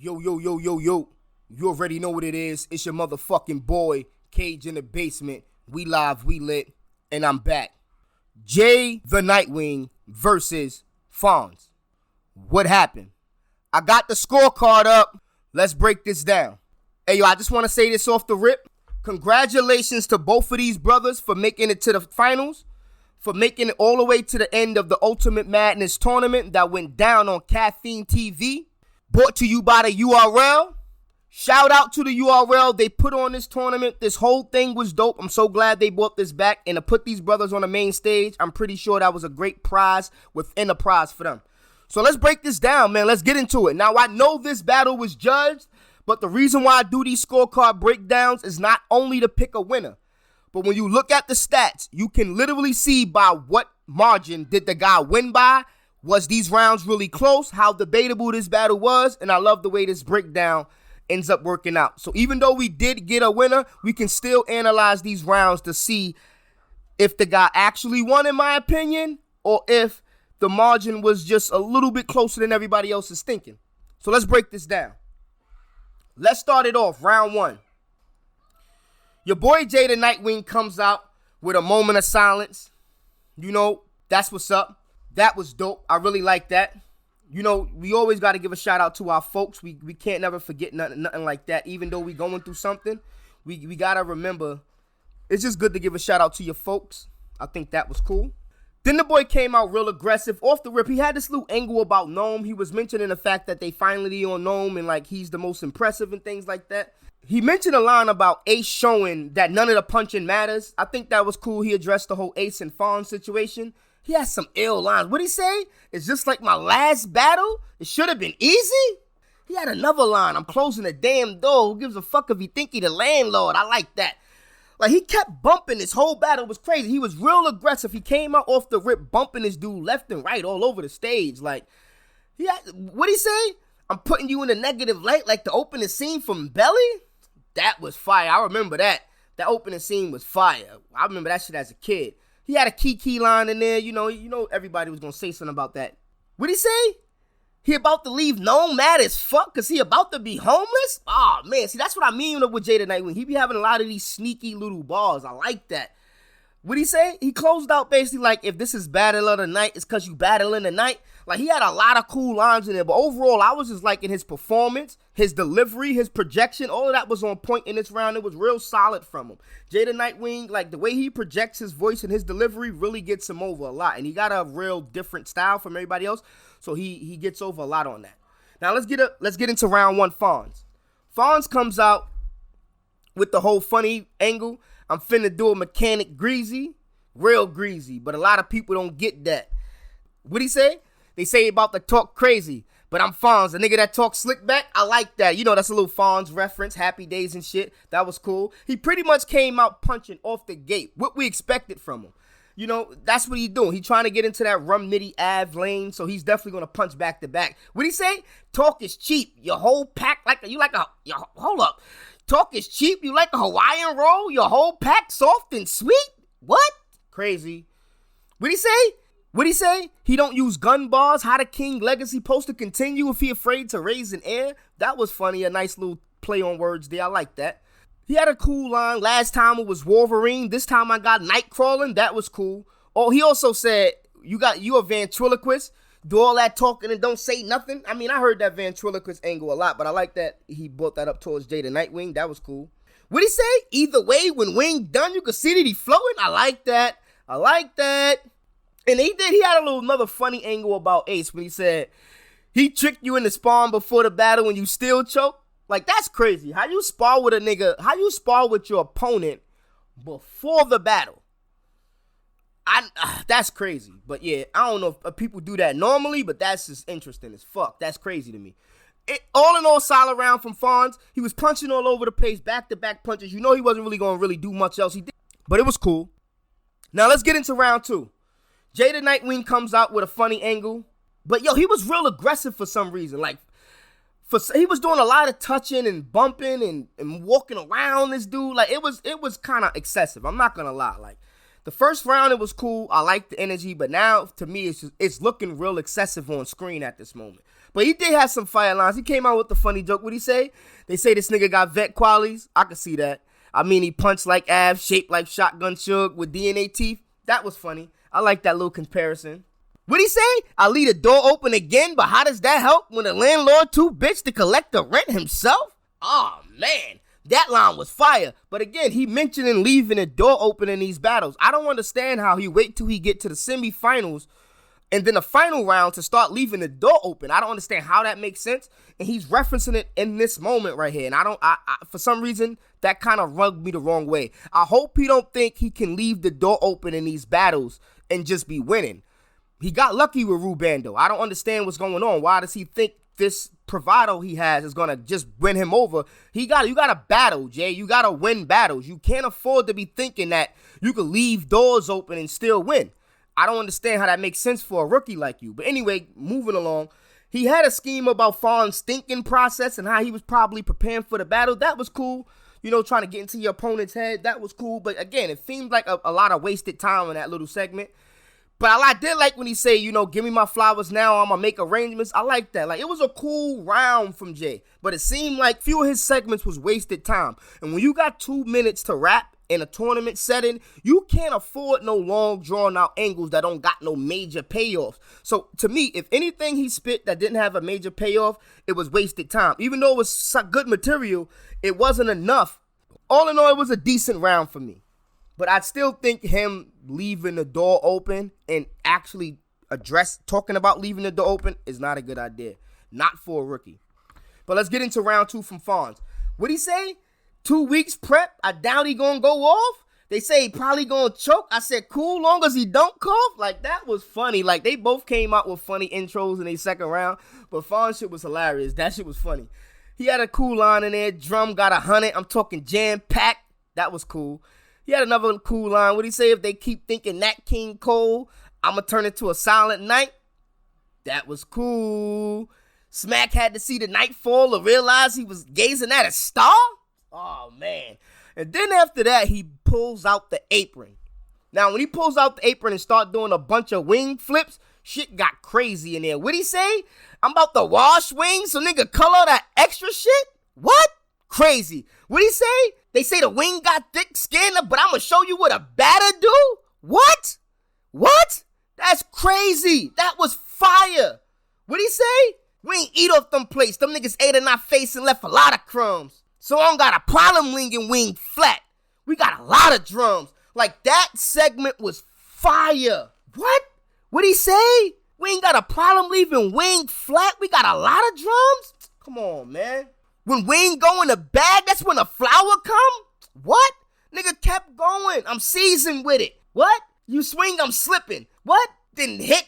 Yo. You already know what it is. It's your motherfucking boy, Kage InDaBasement. We live, we lit, and I'm back. Jey The Nightwing versus Fonz. What happened? I got the scorecard up. Let's break this down. Hey, yo, I just want to say this off the rip. Congratulations to both of these brothers for making it to the finals, for making it all the way to the end of the Ultimate Madness tournament that went down on Caffeine TV. Brought to you by the URL. Shout out to the URL. They put on this tournament. This whole thing was dope. I'm so glad they brought this back. And to put these brothers on the main stage, I'm pretty sure that was a great prize within a prize for them. So let's break this down, man. Let's get into it. Now, I know this battle was judged, but the reason why I do these scorecard breakdowns is not only to pick a winner, but when you look at the stats, you can literally see by what margin did the guy win by. Was these rounds really close? How debatable this battle was? And I love the way this breakdown ends up working out. So even though we did get a winner, we can still analyze these rounds to see if the guy actually won, in my opinion, or if the margin was just a little bit closer than everybody else is thinking. So let's break this down. Let's start it off. Round one. Your boy Jey The Nightwing comes out with a moment of silence. You know, that's what's up. That was dope. I really like that. You know, we always got to give a shout out to our folks. We can't never forget nothing like that. Even though we going through something, we got to remember, it's just good to give a shout out to your folks. I think that was cool. Then the boy came out real aggressive. Off the rip, he had this little angle about Nome. He was mentioning the fact that they finally on Nome and like he's the most impressive and things like that. He mentioned a line about Ace showing that none of the punching matters. I think that was cool. He addressed the whole Ace and Fonz situation. He has some ill lines. What'd he say? It's just like my last battle. It should have been easy. He had another line. I'm closing the damn door. Who gives a fuck if he think he the landlord? I like that. Like, he kept bumping. This whole battle was crazy. He was real aggressive. He came out off the rip bumping this dude left and right all over the stage. Like, what'd he say? I'm putting you in a negative light like the opening scene from Belly? That was fire. I remember that. That opening scene was fire. I remember that shit as a kid. He had a key line in there. You know everybody was going to say something about that. What'd he say? He about to leave Nome mad as fuck because he about to be homeless? Oh, man. See, that's what I mean with Jey The Nightwing. He be having a lot of these sneaky little bars. I like that. What'd he say? He closed out basically like, if this is battle of the night, it's because you battle in the night. Like, he had a lot of cool lines in there. But overall, I was just liking his performance, his delivery, his projection. All of that was on point in this round. It was real solid from him. Jey The Nightwing, like, the way he projects his voice and his delivery really gets him over a lot. And he got a real different style from everybody else. So he gets over a lot on that. Now, let's get into round one, Fonz. Fonz comes out with the whole funny angle. I'm finna do a mechanic greasy, real greasy, but a lot of people don't get that. What'd he say? They say about to talk crazy, but I'm Fonz, the nigga that talks slick back. I like that. You know, that's a little Fonz reference, Happy Days and shit. That was cool. He pretty much came out punching off the gate, what we expected from him. You know, that's what he's doing. He's trying to get into that Rum Nitty Ave lane, so he's definitely going to punch back to back. What'd he say? Talk is cheap. Your whole pack hold up. Talk is cheap. You like a Hawaiian roll? Your whole pack soft and sweet? What? Crazy. What'd he say? What'd he say? He don't use gun bars. How the king legacy supposed to continue if he afraid to raise an air? That was funny. A nice little play on words there. I like that. He had a cool line. Last time it was Wolverine. This time I got night crawling. That was cool. Oh, he also said, you a ventriloquist. Do all that talking and don't say nothing. I mean, I heard that ventriloquist angle a lot, but I like that he brought that up towards Jey The Nightwing. That was cool. What'd he say? Either way, when Wing done, you can see that he floating. I like that. And he had another funny angle about Ace when he said, he tricked you into spawn before the battle and you still choke. Like, that's crazy. How you spar with a nigga, how you spar with your opponent before the battle? That's crazy. But yeah, I don't know if people do that normally, but that's just interesting as fuck. That's crazy to me. All in all, solid round from Fonz. He was punching all over the place, back-to-back punches. You know he wasn't really going to do much else. He did, but it was cool. Now let's get into round two. Jey The Nightwing comes out with a funny angle. But yo, he was real aggressive for some reason. Like, he was doing a lot of touching and bumping and walking around this dude. Like, it was kind of excessive. I'm not going to lie. Like, the first round, it was cool. I liked the energy. But now, to me, it's looking real excessive on screen at this moment. But he did have some fire lines. He came out with the funny joke. What'd he say? They say this nigga got vet qualities. I can see that. I mean, he punched like Av, shaped like Shotgun Suge with DNA teeth. That was funny. I like that little comparison. What'd he say? I leave the door open again, but how does that help when the landlord too bitch to collect the rent himself? Oh, man. That line was fire. But again, he mentioning leaving the door open in these battles. I don't understand how he wait till he get to the semifinals and then the final round to start leaving the door open. I don't understand how that makes sense. And he's referencing it in this moment right here. And I for some reason, that kind of rubbed me the wrong way. I hope he don't think he can leave the door open in these battles and just be winning. He got lucky with Rubando. I don't understand what's going on. Why does he think this bravado he has is going to just win him over? You got to battle, Jay. You got to win battles. You can't afford to be thinking that you could leave doors open and still win. I don't understand how that makes sense for a rookie like you. But anyway, moving along. He had a scheme about Fonz's thinking process and how he was probably preparing for the battle. That was cool. You know, trying to get into your opponent's head. That was cool. But again, it seemed like a lot of wasted time in that little segment. But I did like when he said, you know, give me my flowers now, I'm going to make arrangements. I like that. Like, it was a cool round from Jey. But it seemed like few of his segments was wasted time. And when you got 2 minutes to rap in a tournament setting, you can't afford no long, drawn-out angles that don't got no major payoffs. So, to me, if anything he spit that didn't have a major payoff, it was wasted time. Even though it was good material, it wasn't enough. All in all, it was a decent round for me. But I still think him leaving the door open and actually talking about leaving the door open is not a good idea. Not for a rookie. But let's get into round 2 from Fonz. What'd he say? 2 weeks prep? I doubt he gonna go off. They say he probably gonna choke. I said, cool, long as he don't cough. Like, that was funny. Like, they both came out with funny intros in their second round. But Fonz shit was hilarious. That shit was funny. He had a cool line in there. Drum got 100. I'm talking jam-packed. That was cool. He had another cool line. What'd he say? If they keep thinking Nat King Cole, I'm going to turn it to a silent night. That was cool. Smack had to see the nightfall to realize he was gazing at a star. Oh, man. And then after that, he pulls out the apron. Now, when he pulls out the apron and start doing a bunch of wing flips, shit got crazy in there. What'd he say? I'm about to wash wings so nigga color that extra shit? What? Crazy. What'd he say? They say the wing got thick skin, but I'm going to show you what a batter do? What? What? That's crazy. That was fire. What'd he say? We ain't eat off them plates. Them niggas ate in our face and left a lot of crumbs. So I don't got a problem leaving wing flat. We got a lot of drums. Like, that segment was fire. What? What'd he say? We ain't got a problem leaving wing flat. We got a lot of drums? Come on, man. When wing go in the bag, that's when a flower come? What? Nigga kept going. I'm seasoned with it. What? You swing, I'm slipping. What? Then hit,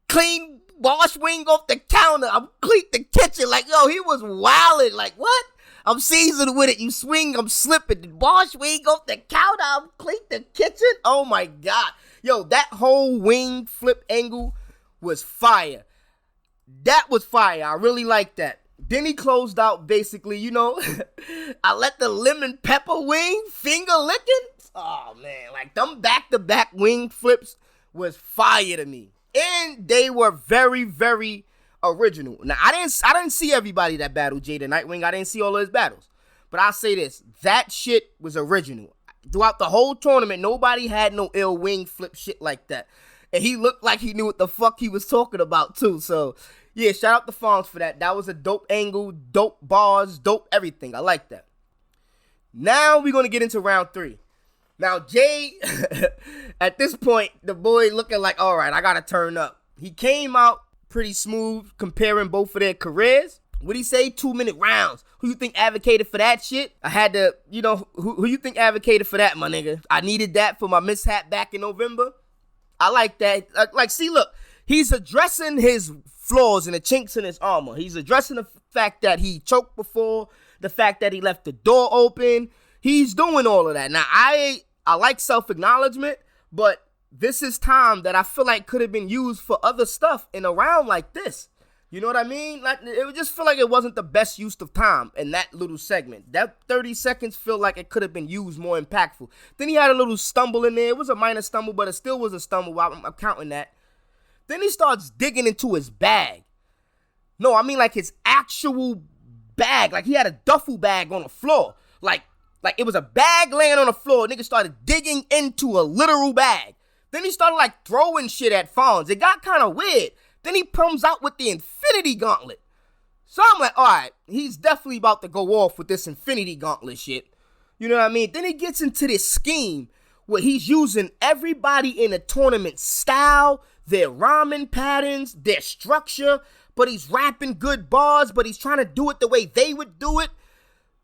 clean, wash wing off the counter. I'm clean the kitchen. Like, yo, he was wildin'. Like, what? I'm seasoned with it. You swing, I'm slipping. Then wash wing off the counter. I'm clean the kitchen. Oh, my God. Yo, that whole wing flip angle was fire. That was fire. I really like that. Then he closed out basically, you know, I let the lemon pepper wing finger licking. Oh, man, like them back-to-back wing flips was fire to me. And they were very, very original. Now, I didn't see everybody that battled Jey The Nightwing. I didn't see all of his battles. But I'll say this, that shit was original. Throughout the whole tournament, nobody had no ill wing flip shit like that. And he looked like he knew what the fuck he was talking about, too. So, yeah, shout out to Fonz for that. That was a dope angle, dope bars, dope everything. I like that. Now we're going to get into round 3. Now, Jey, at this point, the boy looking like, all right, I got to turn up. He came out pretty smooth comparing both of their careers. What'd he say? 2-minute rounds. Who you think advocated for that shit? I had to, you know, who you think advocated for that, my nigga? I needed that for my mishap back in November. I like that. Like, see, look, he's addressing his flaws and the chinks in his armor. He's addressing the fact that he choked before, the fact that he left the door open. He's doing all of that. Now, I like self-acknowledgement, but this is time that I feel like could have been used for other stuff in a round like this. You know what I mean? Like, it would just feel like it wasn't the best use of time in that little segment. That 30 seconds feel like it could have been used more impactful. Then he had a little stumble in there. It was a minor stumble, but it still was a stumble. I'm counting that. Then he starts digging into his bag. No, I mean like his actual bag. Like he had a duffel bag on the floor. Like it was a bag laying on the floor. Nigga started digging into a literal bag. Then he started like throwing shit at Fonz. It got kind of weird. Then he comes out with the Infinity Gauntlet. So I'm like, all right, he's definitely about to go off with this Infinity Gauntlet shit. You know what I mean? Then he gets into this scheme where he's using everybody in the tournament style, their rhyming patterns, their structure, but he's rapping good bars, but he's trying to do it the way they would do it.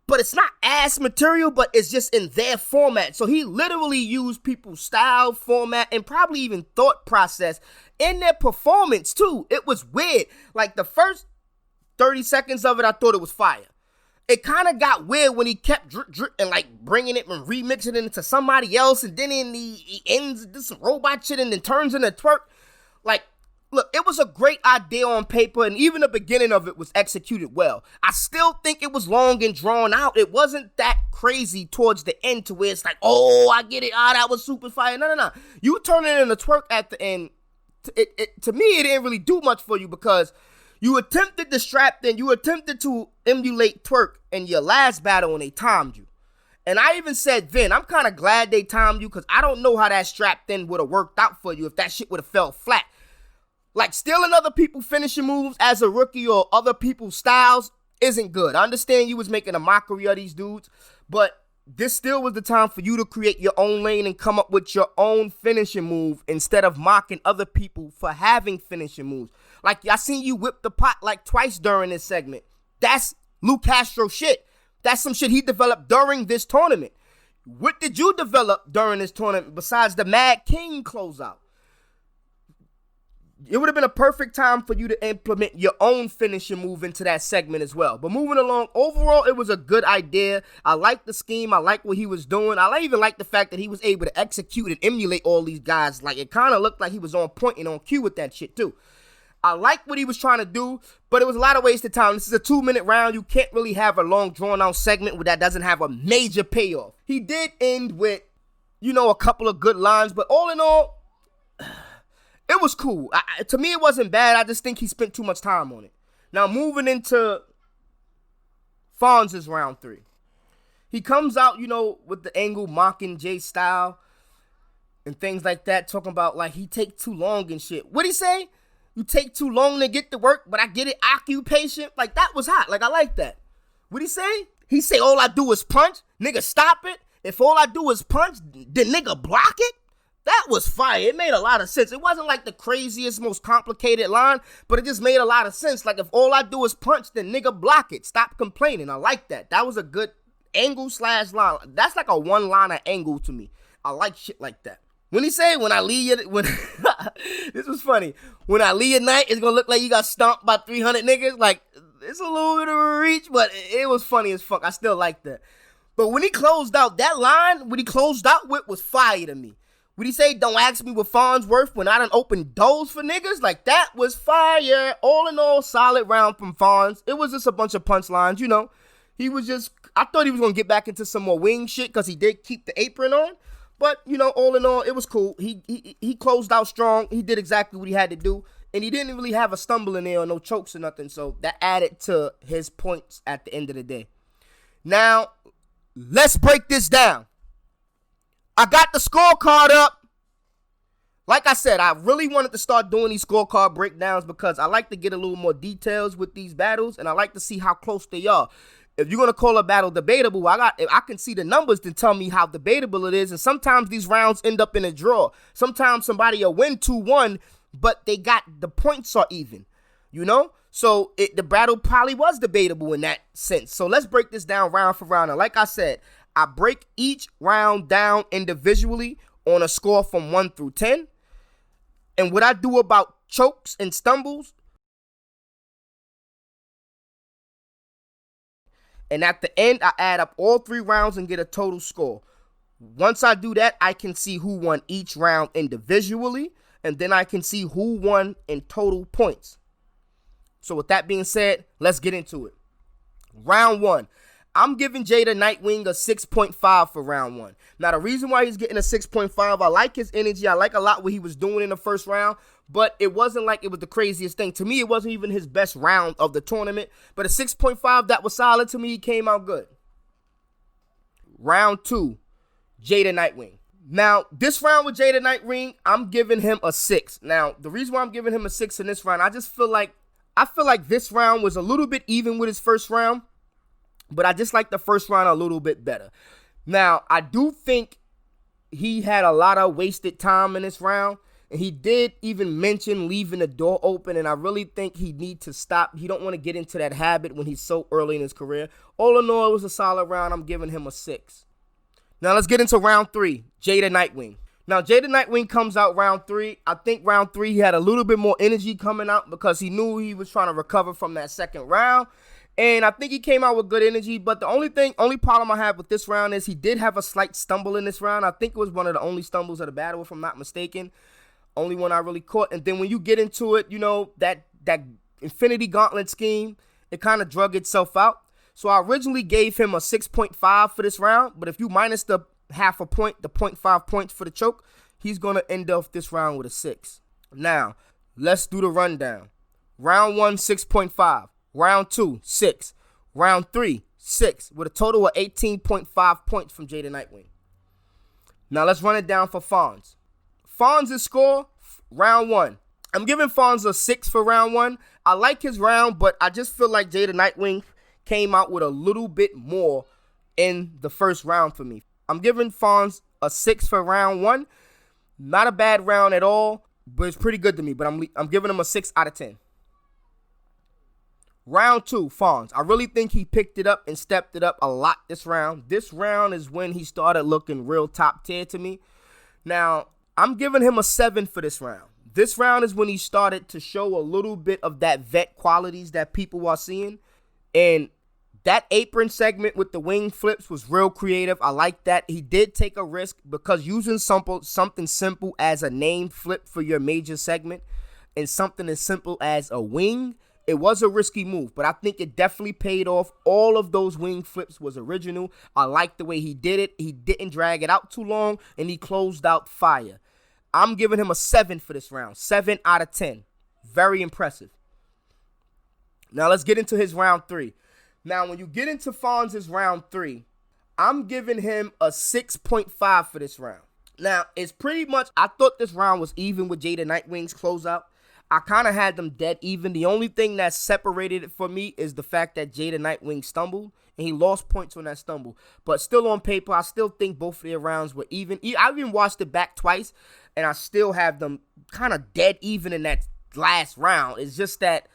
But it's not ass material, but it's just in their format. So he literally used people's style, format, and probably even thought process in their performance too. It was weird. Like the first 30 seconds of it, I thought it was fire. It kind of got weird when he kept drip and like bringing it and remixing it into somebody else, and then he ends this robot shit and then turns into twerk. Like, look, it was a great idea on paper, and even the beginning of it was executed well. I still think it was long and drawn out. It wasn't that crazy towards the end to where it's like, oh, I get it. That was super fire. No. You turn it into twerk at the end. To me, it didn't really do much for you because you attempted to strap then. You attempted to emulate twerk in your last battle and they timed you. And I even said then, I'm kind of glad they timed you because I don't know how that strap then would have worked out for you if that shit would have fell flat. Like stealing other people's finishing moves as a rookie or other people's styles isn't good. I understand you was making a mockery of these dudes, but this still was the time for you to create your own lane and come up with your own finishing move instead of mocking other people for having finishing moves. Like, I seen you whip the pot like twice during this segment. That's Lou Castro shit. That's some shit he developed during this tournament. What did you develop during this tournament besides the Mad King closeout? It would have been a perfect time for you to implement your own finishing move into that segment as well. But moving along, overall, it was a good idea. I like the scheme. I like what he was doing. I even like the fact that he was able to execute and emulate all these guys. Like, it kind of looked like he was on point and on cue with that shit, too. I like what he was trying to do, but it was a lot of wasted time. This is a 2-minute round. You can't really have a long, drawn-out segment where that doesn't have a major payoff. He did end with, a couple of good lines, but all in all, it was cool. To me, it wasn't bad. I just think he spent too much time on it. Now, moving into Fonz's round 3. He comes out, with the angle mocking Jay's style and things like that, talking about, like, he take too long and shit. What'd he say? You take too long to get to work, but I get it, occupation. Like, that was hot. Like, I like that. What'd he say? He say, all I do is punch. Nigga, stop it. If all I do is punch, then nigga block it. That was fire. It made a lot of sense. It wasn't like the craziest, most complicated line, but it just made a lot of sense. Like, if all I do is punch, then nigga block it. Stop complaining. I like that. That was a good angle/line. That's like a one-liner angle to me. I like shit like that. When he say, this was funny. When I leave at night, it's gonna look like you got stomped by 300 niggas. Like, it's a little bit of a reach, but it was funny as fuck. I still like that. But when he closed out, that line, what he closed out with was fire to me. Would he say, don't ask me what Fonz worth when I done opened doors for niggas? Like, that was fire. All in all, solid round from Fonz. It was just a bunch of punchlines, He was just, I thought he was going to get back into some more wing shit because he did keep the apron on. But, all in all, it was cool. He closed out strong. He did exactly what he had to do. And he didn't really have a stumble in there or no chokes or nothing. So that added to his points at the end of the day. Now, let's break this down. I got the scorecard up. Like I said, I really wanted to start doing these scorecard breakdowns because I like to get a little more details with these battles, and I like to see how close they are. If you're going to call a battle debatable, if I can see the numbers to tell me how debatable it is, and sometimes these rounds end up in a draw. Sometimes somebody will win 2-1, but the points are even, So the battle probably was debatable in that sense. So let's break this down round for round. And like I said, I break each round down individually on a score from 1 through 10. And what I do about chokes and stumbles. And at the end, I add up all 3 rounds and get a total score. Once I do that, I can see who won each round individually. And then I can see who won in total points. So with that being said, let's get into it. Round 1. I'm giving Jey The Nightwing a 6.5 for round 1. Now, the reason why he's getting a 6.5, I like his energy. I like a lot what he was doing in the first round. but it wasn't like it was the craziest thing. To me, it wasn't even his best round of the tournament, but a 6.5, that was solid to me. He came out good. Round 2, Jey The Nightwing. Now, this round with Jey The Nightwing, I'm giving him a 6. Now, the reason why I'm giving him a 6 in this round, I feel like this round was a little bit even with his first round, but I just like the first round a little bit better. Now, I do think he had a lot of wasted time in this round, and he did even mention leaving the door open, and I really think he needs to stop. He don't want to get into that habit when he's so early in his career. All in all, it was a solid round. I'm giving him a 6. Now, let's get into round 3, Jey The Nightwing. Now, Jey The Nightwing comes out round 3. I think round 3, he had a little bit more energy coming out because he knew he was trying to recover from that second round. And I think he came out with good energy, but the only problem I have with this round is he did have a slight stumble in this round. I think it was one of the only stumbles of the battle, if I'm not mistaken. Only one I really caught. And then when you get into it, you know, that Infinity Gauntlet scheme, it kind of drug itself out. So I originally gave him a 6.5 for this round, but if you minus the half a point, the 0.5 points for the choke, he's going to end off this round with a 6. Now, let's do the rundown. Round 1, 6.5. Round 2, 6. Round 3, 6. With a total of 18.5 points from Jey The Nightwing. Now, let's run it down for Fonz. Fonz's score, round 1. I'm giving Fonz a 6 for round 1. I like his round, but I just feel like Jey The Nightwing came out with a little bit more in the first round for me. I'm giving Fonz a 6 for round 1. Not a bad round at all, but it's pretty good to me. But I'm giving him a 6 out of 10. Round 2, Fonz. I really think he picked it up and stepped it up a lot this round. This round is when he started looking real top tier to me. Now, I'm giving him a 7 for this round. This round is when he started to show a little bit of that vet qualities that people are seeing. And that apron segment with the wing flips was real creative. I like that. He did take a risk because using something simple as a name flip for your major segment and something as simple as a wing, it was a risky move, but I think it definitely paid off. All of those wing flips was original. I like the way he did it. He didn't drag it out too long, and he closed out fire. I'm giving him a 7 for this round. 7 out of 10. Very impressive. Now, let's get into his round 3. Now, when you get into Fonz's round 3, I'm giving him a 6.5 for this round. Now, it's pretty much, I thought this round was even with Jey The Nightwing's closeout. I kind of had them dead even. The only thing that separated it for me is the fact that Jey The Nightwing stumbled, and he lost points on that stumble. But still on paper, I still think both of their rounds were even. I even watched it back twice, and I still have them kind of dead even in that last round. It's just that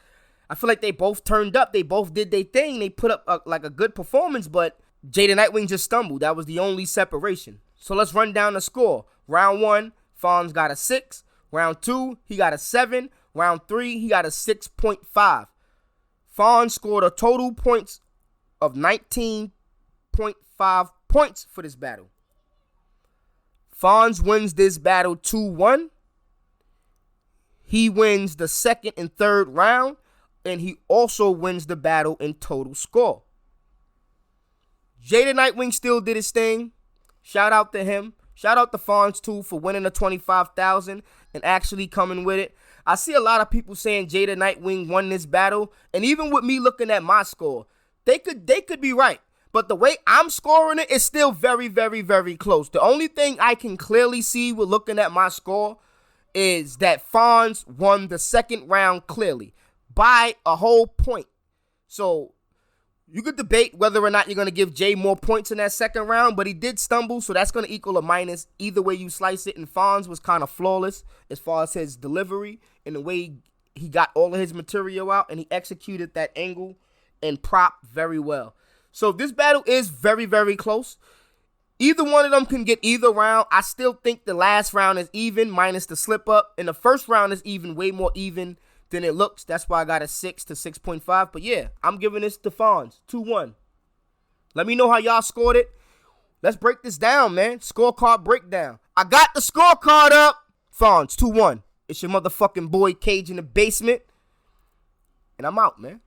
I feel like they both turned up. They both did their thing. They put up a good performance, but Jey The Nightwing just stumbled. That was the only separation. So let's run down the score. Round 1, Fonz got a 6. Round 2, he got a 7. Round 3, he got a 6.5. Fonz scored a total points of 19.5 points for this battle. Fonz wins this battle 2-1. He wins the second and third round, and he also wins the battle in total score. Jey The Nightwing still did his thing. Shout out to him. Shout out to Fonz, too, for winning the $25,000 and actually coming with it. I see a lot of people saying Jey The Nightwing won this battle, and even with me looking at my score, they could be right. But the way I'm scoring it is still very, very, very close. The only thing I can clearly see with looking at my score is that Fonz won the second round clearly by a whole point. So you could debate whether or not you're going to give Jey more points in that second round, but he did stumble, so that's going to equal a minus either way you slice it. And Fonz was kind of flawless as far as his delivery and the way he got all of his material out, and he executed that angle and prop very well. So this battle is very, very close. Either one of them can get either round. I still think the last round is even minus the slip up, and the first round is even, way more even than it looks. That's why I got a 6 to 6.5. But yeah, I'm giving this to Fonz, 2-1. Let me know how y'all scored it. Let's break this down, man. Scorecard breakdown. I got the scorecard up. Fonz, 2-1. It's your motherfucking boy, Kage InDaBasement. And I'm out, man.